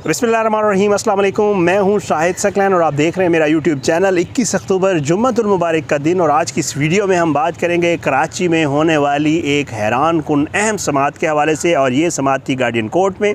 बिस्मिल्लाहिर्रहमानिर्रहीम, अस्सलाम वालेकुम। मैं हूं शाहिद सकलैन और आप देख रहे हैं मेरा यूट्यूब चैनल। 21 अक्टूबर जुम्मतुल मुबारक का दिन और आज की इस वीडियो में हम बात करेंगे कराची में होने वाली एक हैरान कुन अहम समाअत के हवाले से। और ये समाअत थी गार्डियन कोर्ट में।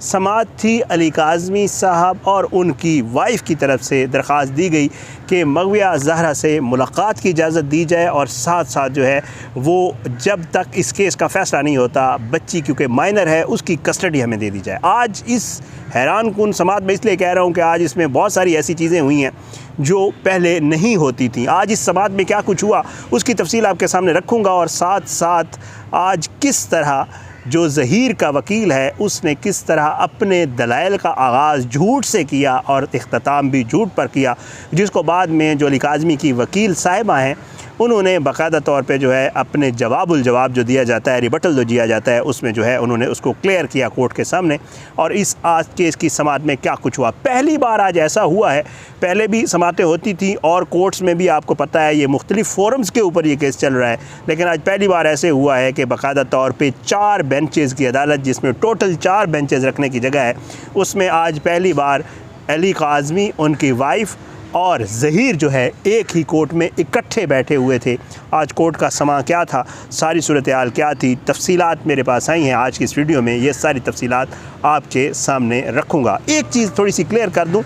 समाअत थी अली काज़मी साहब और उनकी वाइफ की तरफ से दरख्वास्त दी गई कि मग़विया ज़हरा से मुलाकात की इजाज़त दी जाए और साथ साथ जो है वो जब तक इस केस का फ़ैसला नहीं होता, बच्ची क्योंकि माइनर है उसकी कस्टडी हमें दे दी जाए। आज इस हैरान कुन समाअत में इसलिए कह रहा हूँ कि आज इसमें बहुत सारी ऐसी चीज़ें हुई हैं जो पहले नहीं होती थी। आज इस समाअत में क्या कुछ हुआ उसकी तफसील आपके सामने रखूँगा और साथ साथ आज किस तरह जो ज़हीर का वकील है उसने किस तरह अपने दलाइल का आगाज़ झूठ से किया और इख्तिताम भी झूठ पर किया, जिसको बाद में जो अली काज़मी की वकील साहिबा हैं उन्होंने बाकायदा तौर पे जो है अपने जवाब जो दिया जाता है, रिबटल जो दिया जाता है, उसमें जो है उन्होंने उसको क्लियर किया कोर्ट के सामने। और इस आज केस की समाअत में क्या कुछ हुआ, पहली बार आज ऐसा हुआ है। पहले भी समाअतें होती थी और कोर्ट्स में भी आपको पता है ये मुख्तलिफ़ फोरम्स के ऊपर ये केस चल रहा है, लेकिन आज पहली बार ऐसे हुआ है कि बाकायदा तौर पर 4 बेंचेज़ की अदालत, जिसमें टोटल 4 बेंचेज़ रखने की जगह है, उसमें आज पहली बार अली काज़मी, उनकी वाइफ और ज़हीर जो है एक ही कोर्ट में इकट्ठे बैठे हुए थे। आज कोर्ट का समा क्या था, सारी सूरत हाल क्या थी, तफसीलात मेरे पास आई हैं। आज की इस वीडियो में ये सारी तफसीलात आपके सामने रखूँगा। एक चीज़ थोड़ी सी क्लियर कर दूँ,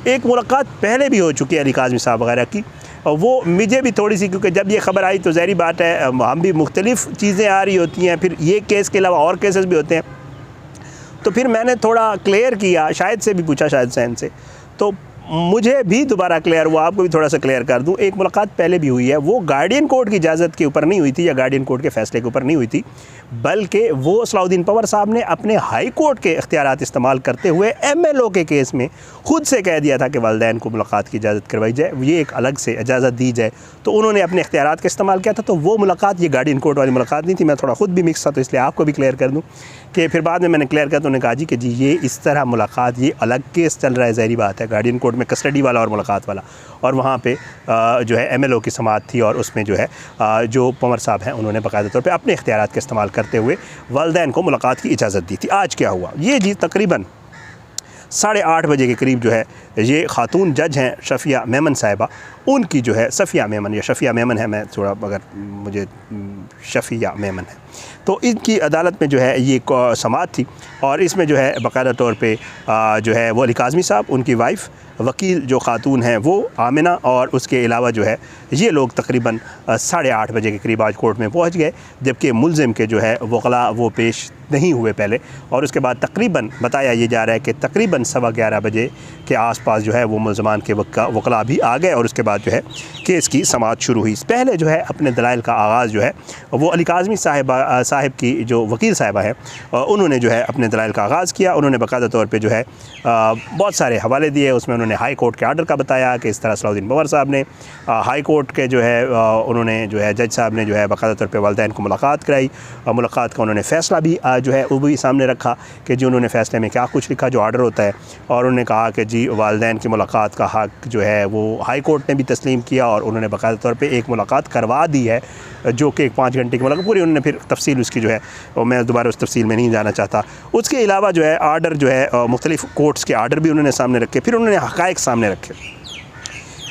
एक मुलाकात पहले भी हो चुकी है अली काज़मी साहब वगैरह की, और वो मुझे भी थोड़ी सी, क्योंकि जब ये ख़बर आई तो ज़ाहिर बात है हम भी मुख्तलिफ़ चीज़ें आ रही होती हैं, फिर ये केस के अलावा और केसेस भी होते हैं, तो फिर मैंने थोड़ा क्लियर किया, शायद से भी पूछा, शायद सैन से, तो मुझे भी दोबारा क्लियर हुआ, आपको भी थोड़ा सा क्लियर कर दूं। एक मुलाकात पहले भी हुई है, वो गार्डियन कोर्ट की इजाज़त के ऊपर नहीं हुई थी या गार्डियन कोर्ट के फ़ैसले के ऊपर नहीं हुई थी, बल्कि वो सलाउद्दीन पंवर साहब ने अपने हाई कोर्ट के इख्तियारात इस्तेमाल करते हुए MLO के केस में ख़ुद से कह दिया था कि वालिदैन को मुलाकात की इजाज़त करवाई जाए, ये एक अलग से इजाज़त दी जाए, तो उन्होंने अपने इख्तियारात का इस्तेमाल किया था। तो वो मुलाकात ये गार्डियन कोर्ट वाली मुलाकात नहीं थी। मैं थोड़ा ख़ुद भी मिक्स था, तो इसलिए आपको भी क्लियर कर दूँ कि फिर बाद में मैंने क्लियर किया तो उन्होंने कहा जी कि जी ये इस तरह मुलाकात, ये अलग केस चल रहा है, ज़ाहिर बात है, गार्डियन कोर्ट में कस्टडी वाला और मुलाकात वाला, और वहाँ पे जो है MLO की समाअत थी और उसमें जो है जो पंवर साहब हैं उन्होंने बाकायदा तौर पे अपने इख्तियारात का इस्तेमाल करते हुए वालिदैन को मुलाकात की इजाज़त दी थी। आज क्या हुआ, ये जी तकरीबन 8:30 बजे के करीब जो है ये ख़ातून जज हैं शफ़िया मेमन साहिबा, उनकी जो है सफ़िया मेमन या शफ़िया मेमन है, मैं थोड़ा अगर मुझे शफ़िया मेमन है, तो इनकी अदालत में जो है ये समाअत थी और इसमें जो है बाकायदा तौर पे जो है वो अली काज़मी साहब, उनकी वाइफ, वकील जो ख़ातून हैं वो आमिना, और उसके अलावा जो है ये लोग तकरीबन 8:30 बजे के करीब आज कोर्ट में पहुंच गए, जबकि मुल्ज़िम के जो है वकला वो पेश नहीं हुए पहले, और उसके बाद तकरीबन बताया ये जा रहा है कि तकरीबन 11:15 बजे के आसपास जो है वो मुल्ज़मान के वकला भी आ गए और उसके बाद जो है केस की समाअत शुरू हुई। पहले जो है अपने दलाइल का आगाज़ जो है वो अली काज़मी साहिब की जो वकील साहिबा हैं उन्होंने जो है अपने दलाइल का आगाज़ किया। उन्होंने बाकायदा तौर पे जो है बहुत सारे हवाले दिए, उसमें उन्होंने हाई कोर्ट के आर्डर का बताया कि इस तरह सलाउद्दीन पंवर साहब ने हाई कोर्ट के जो है उन्होंने जो है जज साहब ने जो है बाकायदा तौर पे वालिदैन को मुलाकात कराई, और मुलाकात का उन्होंने फ़ैसला भी जो है वो भी सामने रखा कि जी उन्होंने फ़ैसले में क्या कुछ लिखा, जो आर्डर होता है, और उन्होंने कहा कि जी वालिदैन की मुलाकात का हक़ जो है वो हाई कोर्ट ने भी तस्लीम किया और उन्होंने बाकायदा तौर पे एक मुलाकात करवा दी है, जो कि 5 घंटे की मुलाकात पूरी, उन्होंने फिर तफसील उसकी जो है, और मैं दोबारा उस तफसील में नहीं जाना चाहता। उसके अलावा जो है आर्डर जो है मुख्तलिफ़ कोर्ट्स के आर्डर भी उन्होंने सामने रखे, फिर उन्होंने हक़ाइक़ सामने रखे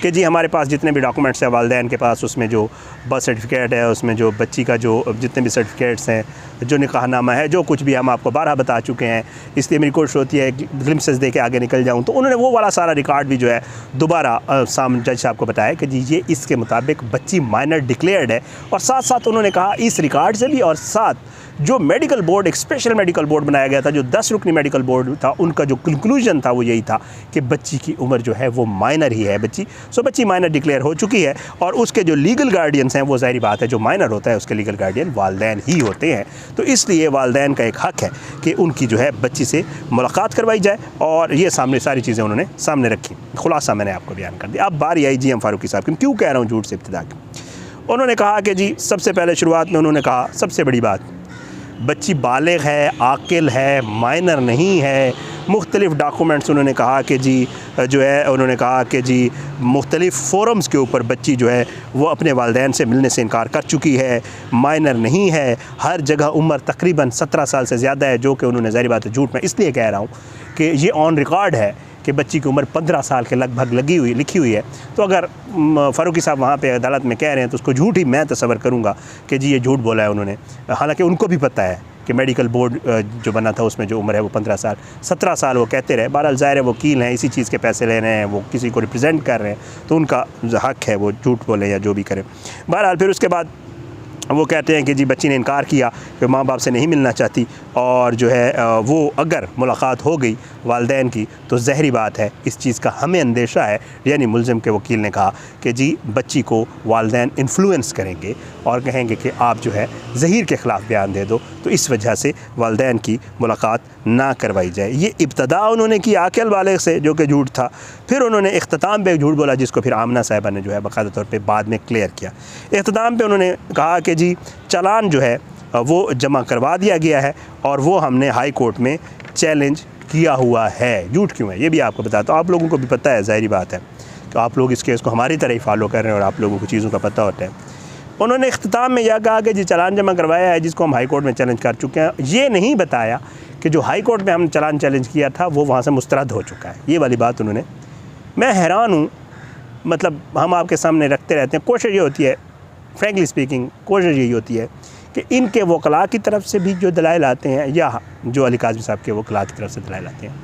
कि जी हमारे पास जितने भी डॉक्यूमेंट्स हैं वालिदैन के पास, उसमें जो बर्थ सर्टिफिकेट है, उसमें जो बच्ची का जो जितने भी सर्टिफिकेट्स हैं, जो निकाहनामा है, जो कुछ भी हम आपको 12 बता चुके हैं, इसलिए मेरी कोशिश होती है ग्लिम्पसेस दे के आगे निकल जाऊं, तो उन्होंने वो वाला सारा रिकॉर्ड भी जो है दोबारा सामने जज साहब को बताया कि जी ये इसके मुताबिक बच्ची माइनर डिक्लेयर्ड है, और साथ साथ उन्होंने कहा इस रिकॉर्ड से भी, और साथ जो मेडिकल बोर्ड, एक स्पेशल मेडिकल बोर्ड बनाया गया था, जो 10 रुकनी मेडिकल बोर्ड था, उनका जो कंक्लूजन था वो यही था कि बच्ची की उम्र जो है वो माइनर ही है बच्ची, सो बच्ची माइनर डिक्लेयर हो चुकी है, और उसके जो लीगल गार्डियंस हैं वो ज़ाहिर बात है जो माइनर होता है उसके लीगल गार्डियन वालिदैन ही होते हैं, तो इसलिए वालिदैन का एक हक़ है कि उनकी जो है बच्ची से मुलाकात करवाई जाए, और ये सामने सारी चीज़ें उन्होंने सामने रखी। खुलासा मैंने आपको बयान कर दिया। अब बारी आई GM फ़ारूकी साहब की। क्यों कह रहा हूँ झूठ से इब्तिदा की? उन्होंने कहा कि जी सबसे पहले शुरुआत में उन्होंने कहा सबसे बड़ी बात, बच्ची बालिग है, आकिल है, माइनर नहीं है। मुख्तलिफ़ डॉक्यूमेंट्स उन्होंने कहा कि जी जो है उन्होंने कहा कि जी मुख्तलिफ़ फ़ोरम्स के ऊपर बच्ची जो है वो अपने वालिदैन से मिलने से इनकार कर चुकी है, माइनर नहीं है। हर जगह उम्र तकरीबन 17 साल से ज़्यादा है, जो कि उन्होंने ज़ाहिर बात है झूठ में इसलिए कह रहा हूँ कि ये ऑन रिकॉर्ड है कि बच्ची की उम्र 15 साल के लगभग लिखी हुई है। तो अगर फ़ारूकी साहब वहाँ पे अदालत में कह रहे हैं तो उसको झूठ ही मैं तस्वर करूँगा कि जी ये झूठ बोला है उन्होंने। हालांकि उनको भी पता है कि मेडिकल बोर्ड जो बना था उसमें जो उम्र है वो 15 साल 17 साल वो कहते रहे। बहरहाल ज़ाहिर है वो वकील हैं, इसी चीज़ के पैसे ले रहे हैं, वो किसी को रिप्रेजेंट कर रहे हैं, तो उनका हक़ है वो झूठ बोलें या जो भी करें। बहरहाल फिर उसके बाद वो कहते हैं कि जी बच्ची ने इनकार किया कि माँ बाप से नहीं मिलना चाहती, और जो है वो अगर मुलाकात हो गई वालिदैन की तो ज़हरी बात है, इस चीज़ का हमें अंदेशा है। यानी मुल्ज़िम के वकील ने कहा कि जी बच्ची को वालिदैन इन्फ्लुएंस करेंगे और कहेंगे कि आप जो है ज़हीर के ख़िलाफ़ बयान दे दो, तो इस वजह से वालिदैन की मुलाकात ना करवाई जाए। ये इब्तदा उन्होंने की आकिल वाले से, जो कि झूठ था। फिर उन्होंने इख्तिताम पे झूठ बोला, जिसको फिर आमना साहिबा ने जो है बाकायदा तौर पे बाद में क्लियर किया। इख्तिताम पे उन्होंने कहा कि जी चालान जो है वो जमा करवा दिया गया है और वो हमने हाई कोर्ट में चैलेंज किया हुआ है। झूठ क्यों है ये भी आपको बताता हूँ, आप लोगों को भी पता है, ज़ाहिर बात है कि आप लोग इस केस को हमारी तरह ही फॉलो कर रहे हैं और आप लोगों को चीज़ों का पता होता है। उन्होंने इख्तिताम में यह कहा कि जी चालान जमा करवाया है, जिसको हम हाई कोर्ट में चैलेंज कर चुके हैं। ये नहीं बताया कि जो हाई कोर्ट में हमने चालान चैलेंज किया था वो वहाँ से मुस्तरद हो चुका है। ये वाली बात उन्होंने, मैं हैरान हूँ। मतलब हम आपके सामने रखते रहते हैं, कोशिश ये होती है, फ्रैंकली स्पीकिंग कोशिश यही होती है कि इनके वकला की तरफ से भी जो दलाइल आते हैं या जो अली काज़मी साहब के वकला की तरफ से दलाइल आते हैं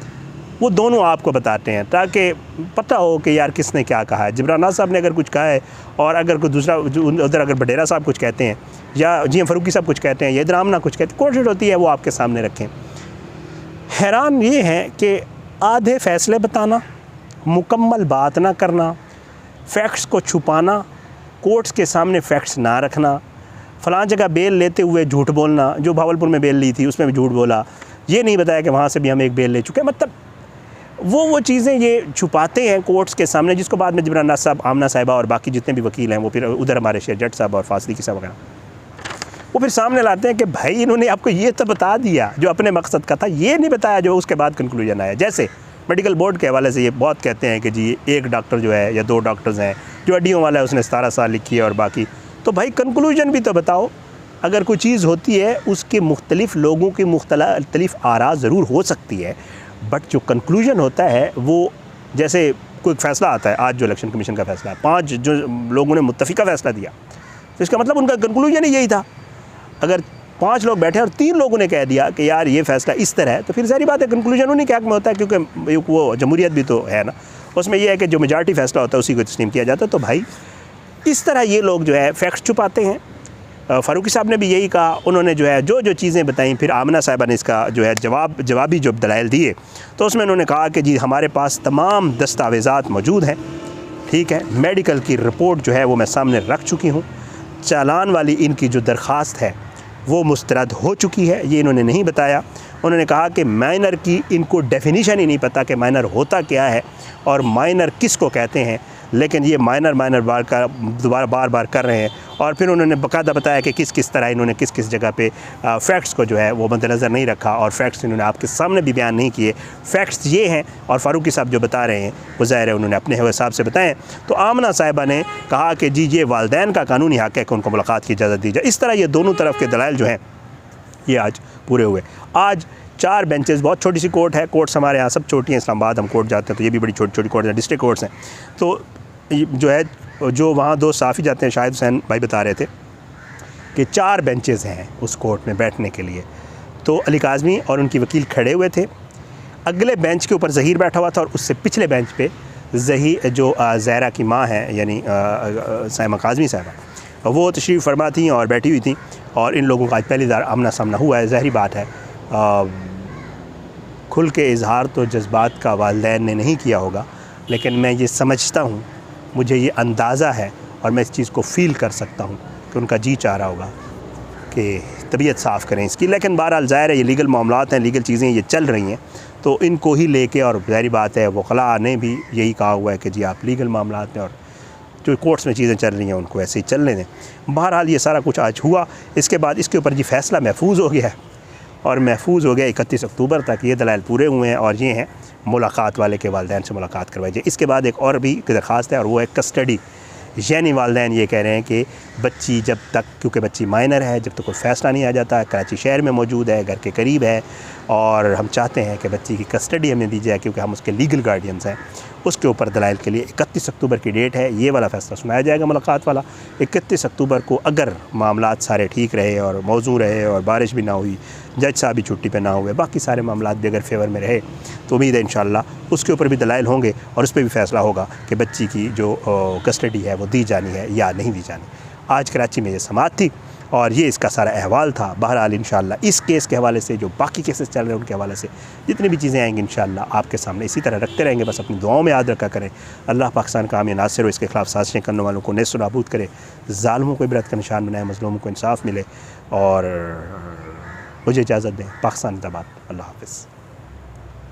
वो दोनों आपको बताते हैं, ताकि पता हो कि यार किसने क्या कहा है। जिब्रान साहब ने अगर कुछ कहा है और अगर कोई दूसरा उधर अगर बडेरा साहब कुछ कहते हैं या जी फ़ारूकी साहब कुछ कहते हैं या इधर आमना कुछ कहते हैं, कोशिश होती है वो आपके सामने रखें। हैरान ये है कि आधे फ़ैसले बताना, मुकम्मल बात ना करना, फ़ैक्ट्स को छुपाना, कोर्ट्स के सामने फ़ैक्ट्स ना रखना, फ़लाँ जगह बेल लेते हुए झूठ बोलना, जो भावलपुर में बेल ली थी उसमें भी झूठ बोला, ये नहीं बताया कि वहाँ से भी हम एक बेल ले चुके हैं। मतलब वो चीज़ें ये छुपाते हैं कोर्ट्स के सामने, जिसको बाद में जिब्रान साहब, आमना साहिबा और बाकी जितने भी वकील हैं वो फिर उधर हमारे शेर जट साहब और फासली साहब वगैरह वो फिर सामने लाते हैं कि भाई इन्होंने आपको ये तो बता दिया जो अपने मकसद का था, ये नहीं बताया जो उसके बाद कंक्लूजन आया। जैसे मेडिकल बोर्ड के हवाले से ये बहुत कहते हैं कि जी एक डॉक्टर जो है या दो डॉक्टर्स हैं, जो हड्डियों वाला है उसने 17 साल लिखी है और बाकी, तो भाई कंक्लूजन भी तो बताओ। अगर कोई चीज़ होती है उसके मुख्तलिफ़ लोगों की मुख्तलिफ़ आरा ज़रूर हो सकती है, बट जो कंक्लूजन होता है वो, जैसे कोई फ़ैसला आता है, आज जो इलेक्शन कमीशन का फ़ैसला है, 5 जो लोगों ने मुत्तफ़िका फ़ैसला दिया, तो इसका मतलब उनका कंक्लूजन ही यही था। अगर 5 लोग बैठे और 3 लोगों ने कह दिया कि यार ये फ़ैसला इस तरह है, तो फिर सारी बात है कंक्लूजन उन्हीं के हक़ में होता है, क्योंकि वो जमहूरियत भी तो है ना, उसमें यह है कि जो मेजॉरिटी फ़ैसला होता है उसी को तस्लीम किया जाता है। तो भाई इस तरह ये लोग जो है फैक्ट्स छुपाते हैं। फ़ारूकी साहब ने भी यही कहा, उन्होंने जो है जो चीज़ें बताई, फिर आमना साहिबा ने इसका जो है जवाबी जो दलाइल दिए, तो उसमें उन्होंने कहा कि जी हमारे पास तमाम दस्तावेज़ात मौजूद हैं, ठीक है, मेडिकल की रिपोर्ट जो है वो मैं सामने रख चुकी हूँ, चालान वाली इनकी जो दरख्वास्त है वो मुस्तरद हो चुकी है, ये इन्होंने नहीं बताया। उन्होंने कहा कि माइनर की इनको डेफिनीशन ही नहीं पता कि माइनर होता क्या है और माइनर किस को कहते हैं, लेकिन ये माइनर बार बार कर रहे हैं। और फिर उन्होंने बाकायदा बताया कि किस तरह इन्होंने किस जगह पे फ़ैक्ट्स को जो है वो मद्देनज़र नहीं रखा और फैक्ट्स इन्होंने आपके सामने भी बयान नहीं किए। फैक्ट्स ये हैं और फ़ारूकी साहब जो बता रहे हैं वो ज़ाहिर है उन्होंने अपने हिसाब से बताएं। तो आमना साहिबा ने कहा कि जी ये वालिदैन का कानूनी हक़ है कि उनको मुलाकात की इजाज़त दी जाए। इस तरह ये दोनों तरफ के दलाइल जो हैं ये आज पूरे हुए। आज 4 बेंचेस, बहुत छोटी सी कोर्ट है, कोर्ट्स हमारे यहाँ सब छोटी हैं, इस्लामाबाद हम कोर्ट जाते हैं तो ये भी बड़ी छोटी कोर्ट हैं, डिस्ट्रिक्ट कोर्ट्स हैं। तो जो है जो वहाँ 2 साफ़ी जाते हैं, शाहिद हुसैन भाई बता रहे थे कि 4 बेंचेस हैं उस कोर्ट में बैठने के लिए। तो अली काज़मी और उनकी वकील खड़े हुए थे, अगले बेंच के ऊपर ज़हीर बैठा हुआ था और उससे पिछले बेंच पे जो ज़हरा की माँ हैं यानी साइमा काज़मी साहिबा, वो तशरीफ़ फरमा थी और बैठी हुई थी। और इन लोगों का आज पहली बार आमना सामना हुआ है। ज़ाहिर बात है खुल के इजहार तो जज्बात का वालिदैन ने नहीं किया होगा, लेकिन मैं ये समझता हूँ, मुझे ये अंदाज़ा है और मैं इस चीज़ को फ़ील कर सकता हूँ कि उनका जी चाह रहा होगा कि तबीयत साफ़ करें इसकी। लेकिन बहरहाल ज़ाहिर है ये लीगल मामलात हैं, लीगल चीज़ें ये चल रही हैं, तो इनको ही लेके, और ज़ाहिर बात है वकला ने भी यही कहा हुआ है कि जी आप लीगल मामलात में और जो कोर्ट्स में चीज़ें चल रही हैं उनको ऐसे ही चलने दें। बहरहाल ये सारा कुछ आज हुआ, इसके बाद इसके ऊपर जी फ़ैसला महफूज हो गया है। और महफूज हो गया 31 अक्टूबर तक। ये दलाइल पूरे हुए हैं और ये हैं मुलाकात वाले के वालिदैन से मुलाकात करवाई जाए। इसके बाद एक और भी दरख्वास्त है और वो है कस्टडी, यानी वालिदैन ये कह रहे हैं कि बच्ची जब तक, क्योंकि बच्ची माइनर है, जब तक कोई फ़ैसला नहीं आ जाता, कराची शहर में मौजूद है, घर के करीब है और हम चाहते हैं कि बच्ची की कस्टडी हमें दी जाए क्योंकि हम उसके लीगल गार्डियंस हैं। उसके ऊपर दलाइल के लिए 31 अक्टूबर की डेट है, ये वाला फ़ैसला सुनाया जाएगा मुलाकात वाला। 31 अक्टूबर को अगर मामलात सारे ठीक रहे और मौजू रहे और बारिश भी ना हुई, जज साहब भी छुट्टी पे ना हुए, बाकी सारे मामलात भी अगर फेवर में रहे तो उम्मीद है इंशाअल्लाह उसके ऊपर भी दलाइल होंगे और उस पर भी फ़ैसला होगा कि बच्ची की जो कस्टडी है वो दी जानी है या नहीं दी जानी। आज कराची में ये समाअत थी और ये इसका सारा अहवाल था। बहरहाल इंशाअल्लाह इस केस के हवाले से, जो बाकी केसेस चल रहे हैं उनके हवाले से जितनी भी चीज़ें आएंगी इंशाअल्लाह आपके सामने इसी तरह रखते रहेंगे। बस अपनी दुआओं में याद रखा करें। अल्लाह पाकिस्तान का आम नासिर हो, इसके खिलाफ साजिशें करने वालों को नेस्त नाबूद करे, ज़ालिमों को इबरत का निशान बनाए, मज़लूमों को इंसाफ मिले और मुझे इजाज़त दें। पाकिस्तान जिंदाबाद। अल्लाह हाफ़िज़।